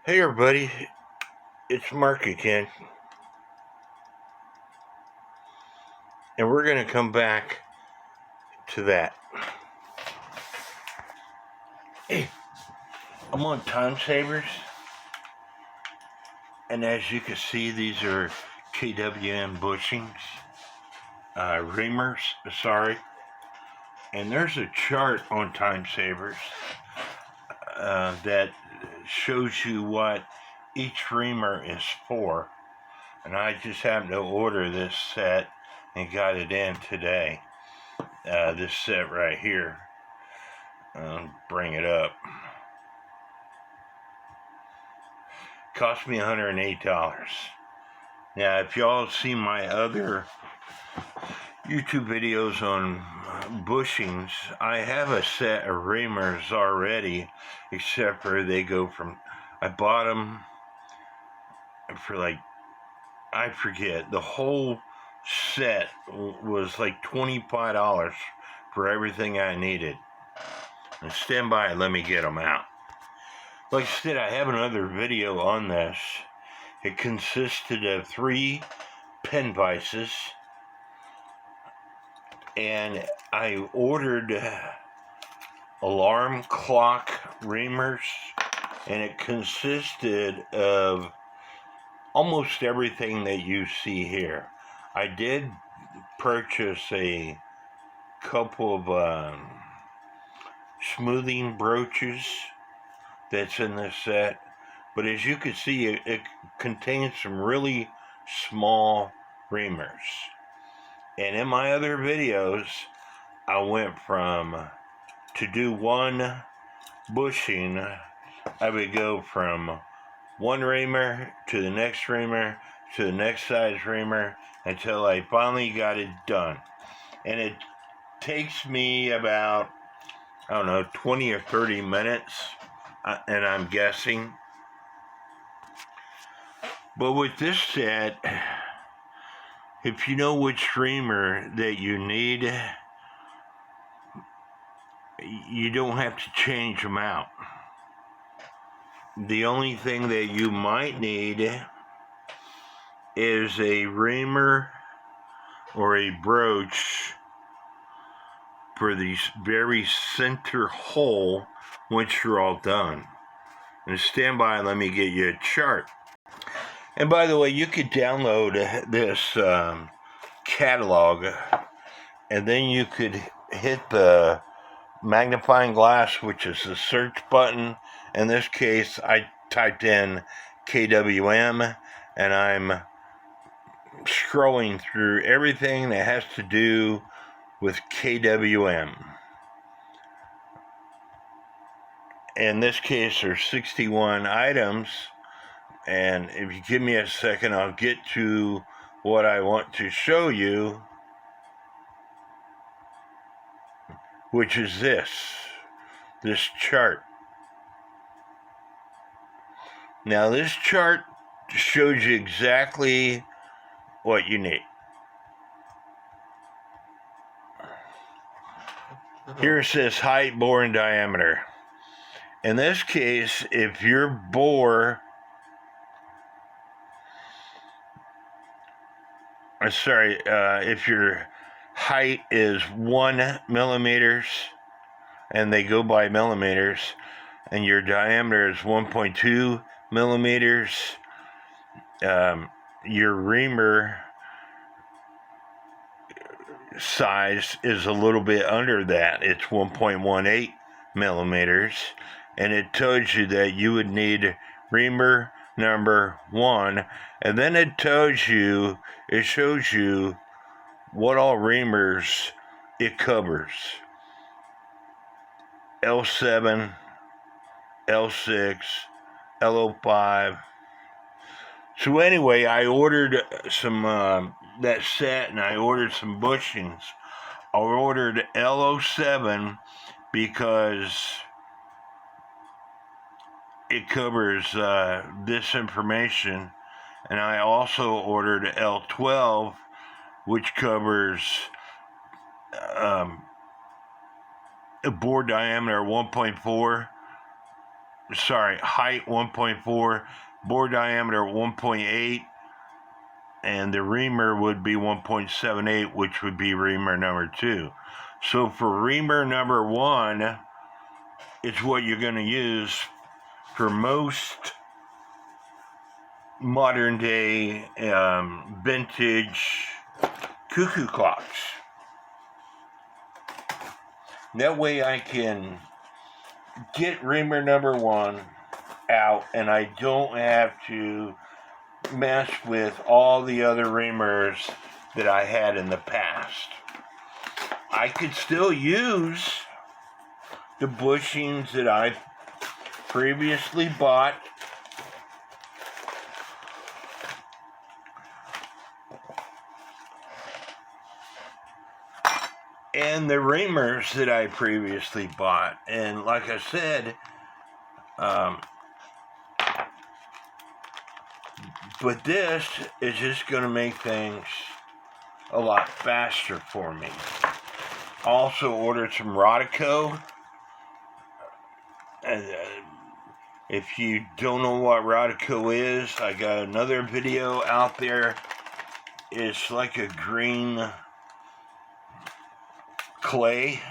Hey everybody, it's Mark again, and we're going to come back to that. Hey, I'm on Timesavers, and as you can see, these are KWM bushings, reamers, and there's a chart on Timesavers that shows you what each reamer is for, and I just happened to order this set and got it in today. This set right here. Bring it up. Cost me $108. Now, if y'all see my other YouTube videos on bushings, I have a set of reamers already, except for they go from, I bought them for like, I forget, the whole set was like $25 for everything I needed. And stand by and let me get them out. Like I said, I have another video on this. It consisted of 3 pen vises, and I ordered alarm clock reamers, and it consisted of almost everything that you see here. I did purchase a couple of smoothing broaches that's in this set, but as you can see, it contains some really small reamers. And in my other videos, I went from, to do one bushing, I would go from one reamer to the next reamer to the next size reamer until I finally got it done. And it takes me about, I don't know, 20 or 30 minutes, and I'm guessing. But with this set, if you know which reamer that you need, you don't have to change them out. The only thing that you might need is a reamer or a broach for the very center hole once you're all done. And stand by and let me get you a chart. And by the way, you could download this catalog, and then you could hit the magnifying glass, which is the search button. In this case, I typed in KWM, and I'm scrolling through everything that has to do with KWM. In this case, there's 61 items, and if you give me a second, I'll get to what I want to show you, which is this chart. Now, this chart shows you exactly what you need. Here it says height, bore, and diameter. In this case, if your bore, if your height is 1 millimeters, and they go by millimeters, and your diameter is 1.2 millimeters, your reamer size is a little bit under that. It's 1.18 millimeters, and it tells you that you would need reamer number 1, and then it shows you what all reamers it covers. L7, L6, L05. So anyway, I ordered some that set, and I ordered some bushings. I ordered L07 because it covers this information, and I also ordered L12, which covers a bore diameter 1.4 height 1.4, bore diameter 1.8, and the reamer would be 1.78, which would be reamer number 2. So for reamer number 1, it's what you're going to use for most modern day vintage cuckoo clocks. That way I can get reamer number 1 out and I don't have to mess with all the other reamers that I had in the past. I could still use the bushings that I previously bought. And the reamers that I previously bought. And like I said, but this is just going to make things a lot faster for me. Also ordered some Rodico. And if you don't know what Rodico is, I got another video out there. It's like a green clay.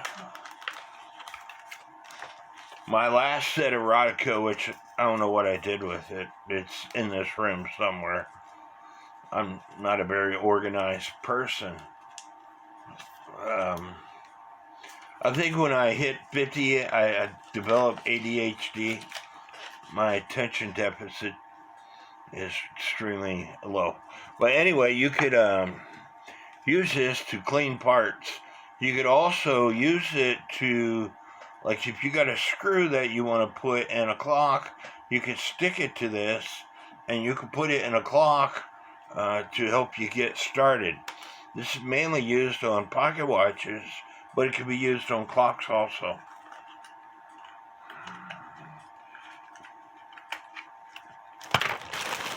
My last set of Rodico, which I don't know what I did with it. It's in this room somewhere. I'm not a very organized person. I think when I hit 50, I developed ADHD. My attention deficit is extremely low. But anyway, you could use this to clean parts. You could also use it to, like if you got a screw that you want to put in a clock, you could stick it to this and you could put it in a clock to help you get started. This is mainly used on pocket watches, but it can be used on clocks also.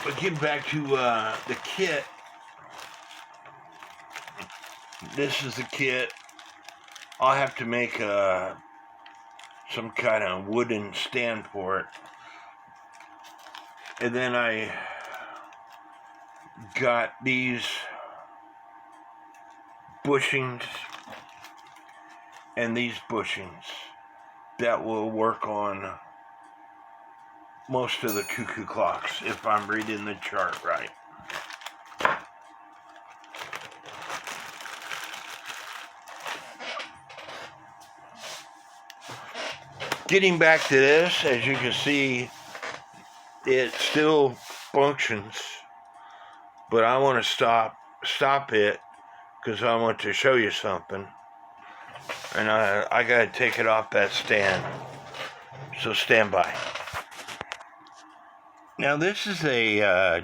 But getting back to the kit, this is the kit. I'll have to make some kind of wooden stand for it. And then I got these bushings and these bushings that will work on most of the cuckoo clocks if I'm reading the chart right. Getting back to this, as you can see, it still functions, but I want to stop it because I want to show you something, and I got to take it off that stand. So stand by. Now this is a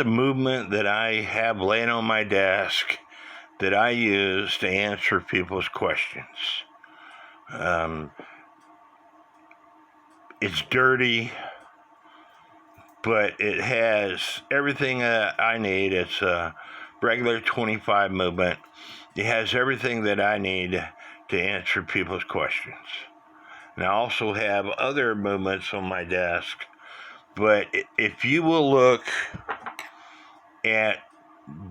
movement that I have laying on my desk that I use to answer people's questions. It's dirty, but it has everything that I need. It's a regular 25 movement. It has everything that I need to answer people's questions. And I also have other movements on my desk, but if you will look at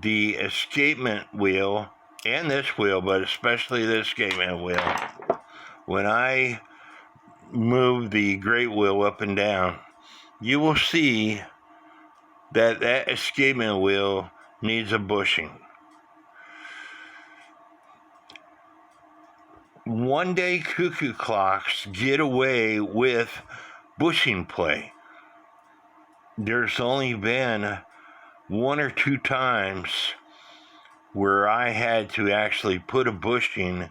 the escapement wheel and this wheel, but especially the escapement wheel, when I move the great wheel up and down, you will see that that escapement wheel needs a bushing. One-day cuckoo clocks get away with bushing play. There's only been 1 or 2 times where I had to actually put a bushing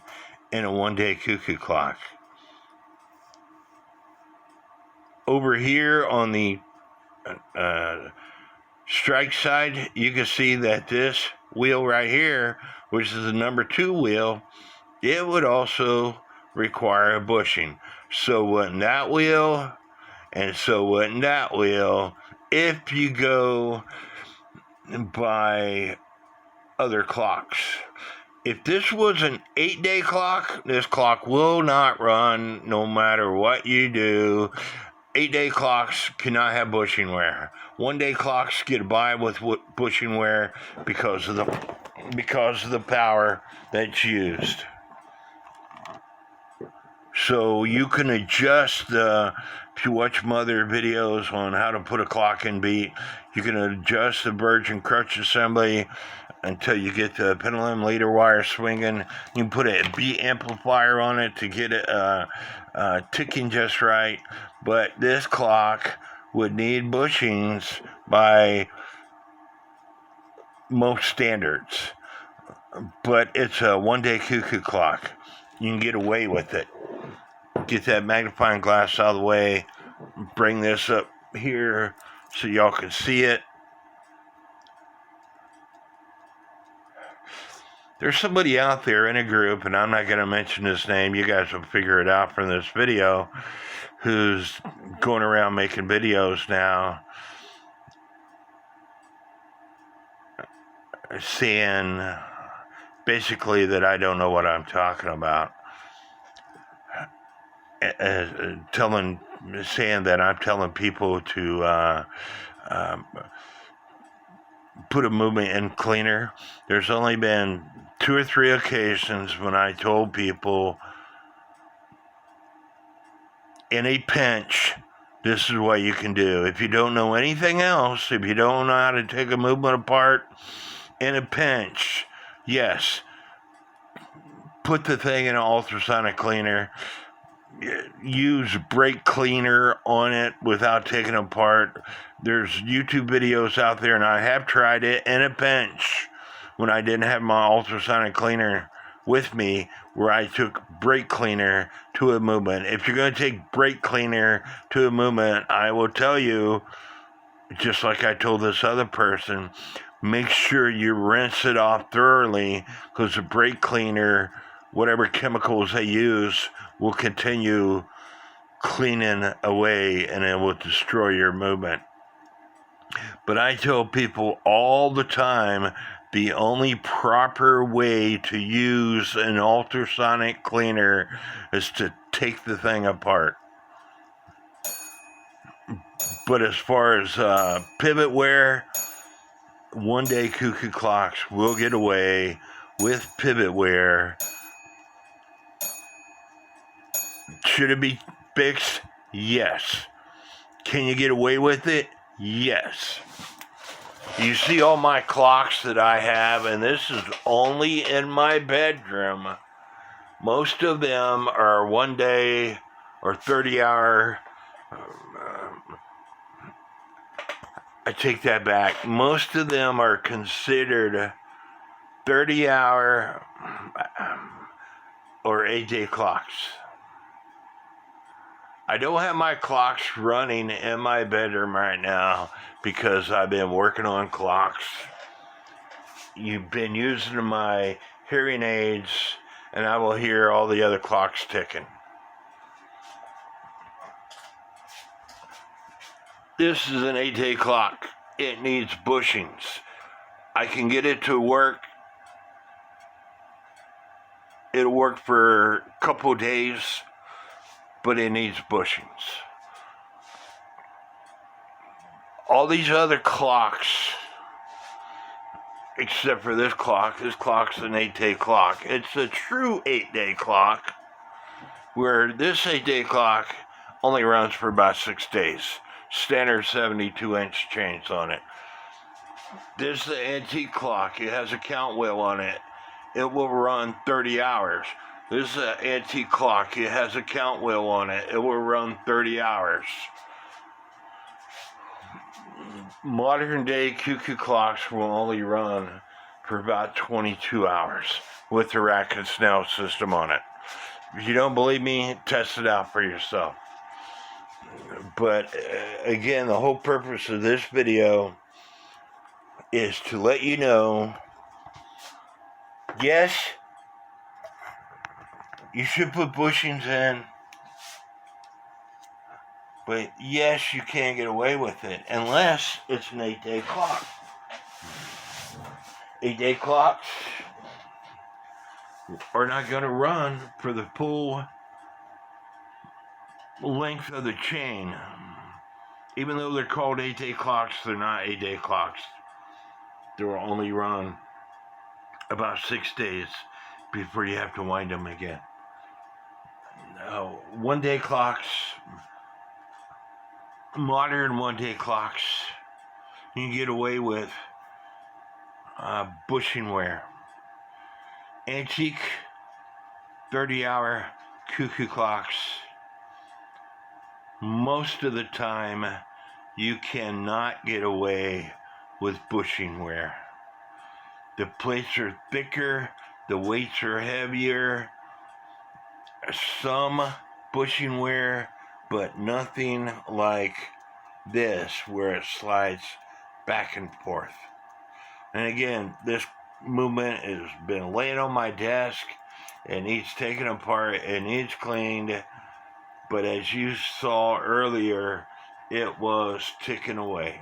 in a one-day cuckoo clock. Over here on the strike side, you can see that this wheel right here, which is the number 2 wheel, it would also require a bushing. So wouldn't that wheel, and so wouldn't that wheel, if you go by other clocks. If this was an 8-day clock, this clock will not run no matter what you do. 8-day clocks cannot have bushing wear. 1-day clocks get by with bushing wear because of the power that's used. So you can adjust if you watch my other videos on how to put a clock in beat, you can adjust the birch and crutch assembly until you get the pendulum leader wire swinging. You can put a beat amplifier on it to get it ticking just right. But this clock would need bushings by most standards. But it's a 1-day cuckoo clock. You can get away with it. Get that magnifying glass out of the way. Bring this up here so y'all can see it. There's somebody out there in a group, and I'm not going to mention his name. You guys will figure it out from this video, who's going around making videos now saying basically that I don't know what I'm talking about. Saying that I'm telling people to put a movement in cleaner. There's only been 2 or 3 occasions when I told people, in a pinch, this is what you can do. If you don't know anything else, if you don't know how to take a movement apart in a pinch, yes, put the thing in an ultrasonic cleaner. Use brake cleaner on it without taking it apart. There's YouTube videos out there, and I have tried it in a pinch when I didn't have my ultrasonic cleaner with me, where I took brake cleaner to a movement. If you're going to take brake cleaner to a movement, I will tell you, just like I told this other person, make sure you rinse it off thoroughly, because the brake cleaner, whatever chemicals they use, will continue cleaning away, and it will destroy your movement. But I tell people all the time, the only proper way to use an ultrasonic cleaner is to take the thing apart. But as far as pivot wear, 1-day cuckoo clocks will get away with pivot wear. Should it be fixed? Yes. Can you get away with it? Yes. You see all my clocks that I have, and this is only in my bedroom. Most of them are 1-day or 30-hour. I take that back. Most of them are considered 30-hour or 8-day clocks. I don't have my clocks running in my bedroom right now because I've been working on clocks. You've been using my hearing aids, and I will hear all the other clocks ticking. This is an 8-day clock. It needs bushings. I can get it to work. It'll work for a couple of days, but it needs bushings. All these other clocks, except for this clock's an 8-day clock. It's a true 8-day clock, where this 8-day clock only runs for about 6 days. Standard 72-inch chains on it. This is an antique clock. It has a count wheel on it. It will run 30 hours. This is an antique clock. It has a count wheel on it. It will run 30 hours. Modern day cuckoo clocks will only run for about 22 hours with the rack and snell system on it. If you don't believe me, test it out for yourself. But again, the whole purpose of this video is to let you know, yes, you should put bushings in, but yes, you can get away with it, unless it's an 8-day clock. 8-day clocks are not going to run for the full length of the chain. Even though they're called 8-day clocks, they're not 8-day clocks. They will only run about 6 days before you have to wind them again. 1-day clocks, modern 1-day clocks, you can get away with bushing wear. Antique 30-hour cuckoo clocks, most of the time you cannot get away with bushing wear. The plates are thicker, the weights are heavier, some bushing wear, but nothing like this where it slides back and forth. And again, this movement has been laying on my desk. It needs taken apart, it needs cleaned, but as you saw earlier, it was ticking away.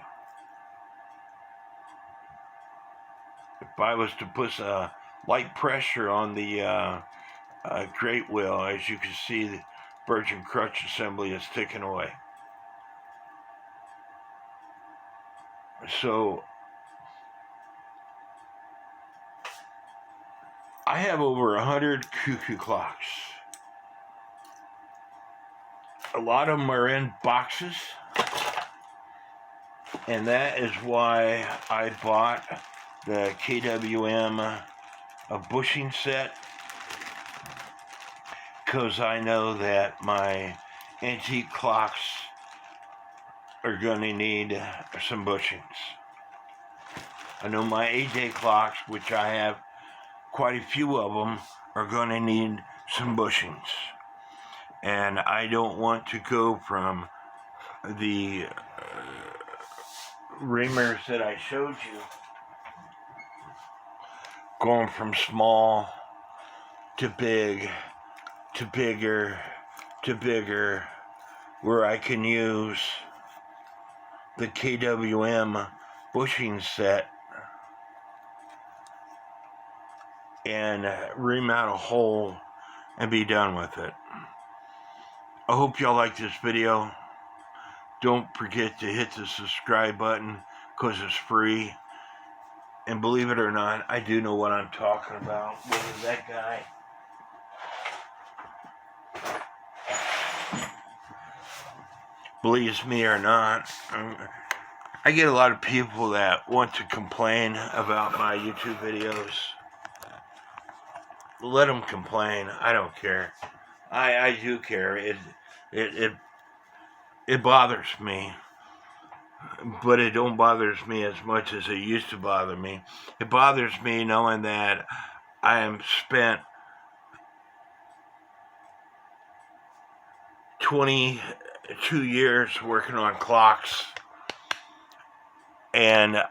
If I was to put light pressure on the grate wheel, as you can see, the virgin crutch assembly is ticking away. So I have over 100 cuckoo clocks. A lot of them are in boxes, and that is why I bought the KWM bushing set, because I know that my antique clocks are going to need some bushings. I know my 8-day clocks, which I have quite a few of them, are going to need some bushings. And I don't want to go from the reamers that I showed you, going from small to big to bigger to bigger, where I can use the KWM bushing set and ream out a hole and be done with it. I hope y'all like this video. Don't forget to hit the subscribe button, because it's free. And believe it or not, I do know what I'm talking about. What is that guy? Believes me or not, I get a lot of people that want to complain about my YouTube videos. Let them complain. I don't care. I do care. It bothers me, but it don't bothers me as much as it used to bother me. It bothers me knowing that I am spent 22 years working on clocks, and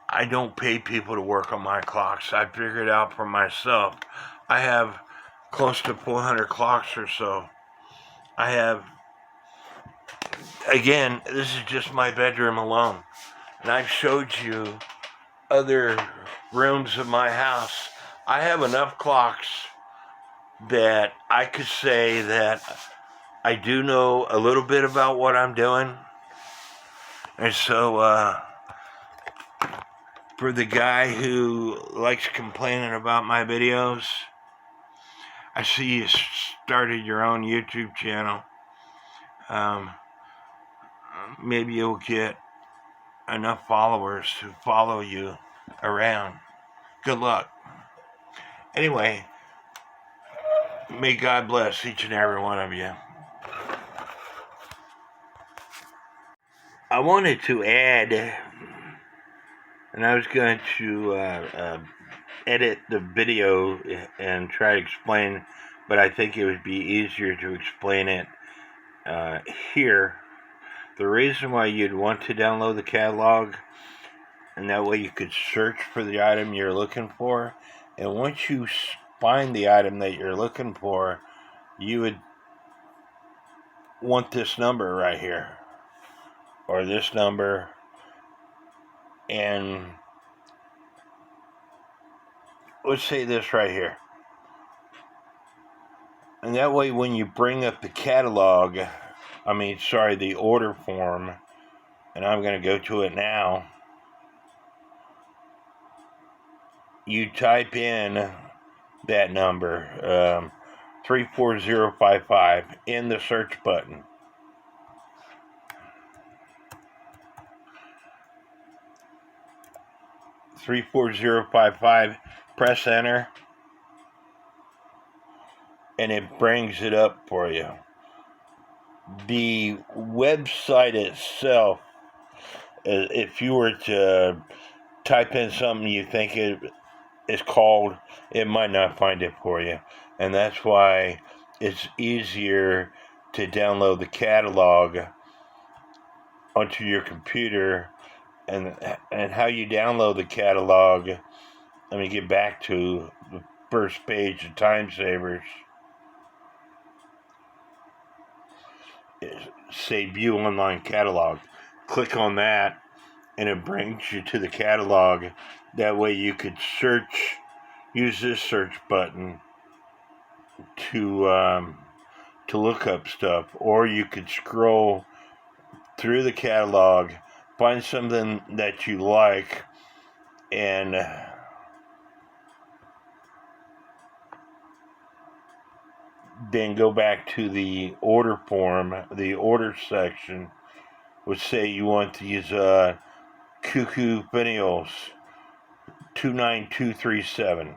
I don't pay people to work on my clocks. I figured out for myself. I have close to 400 clocks or so. I have, again, this is just my bedroom alone. And I've showed you other rooms of my house. I have enough clocks that I could say that I do know a little bit about what I'm doing. And so, for the guy who likes complaining about my videos, I see you started your own YouTube channel. Maybe you'll get enough followers to follow you around. Good luck. Anyway, may God bless each and every one of you. I wanted to add, and I was going to edit the video and try to explain, but I think it would be easier to explain it here. The reason why you'd want to download the catalog, and that way you could search for the item you're looking for, and once you find the item that you're looking for, you would want this number right here, or this number, and let's say this right here. And that way when you bring up the catalog, the order form, and I'm going to go to it now, you type in that number, 34055, in the search button. $34055, press enter, and it brings it up for you. The website itself, if you were to type in something you think it is called, it might not find it for you. And that's why it's easier to download the catalog onto your computer. And how you download the catalog, let me get back to the first page of Timesavers. Say view online catalog. Click on that and it brings you to the catalog. That way you could use this search button to look up stuff, or you could scroll through the catalog, find something that you like, and then go back to the order form, the order section, would say you want these cuckoo finials 29237.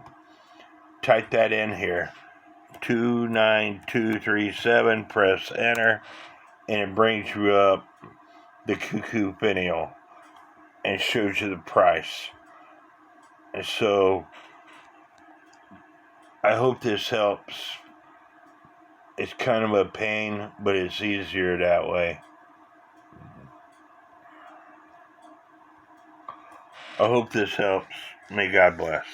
Type that in here, 29237, press enter, and it brings you up the cuckoo finial and shows you the price. And so I hope this helps. It's kind of a pain, but it's easier that way. I hope this helps. May God bless.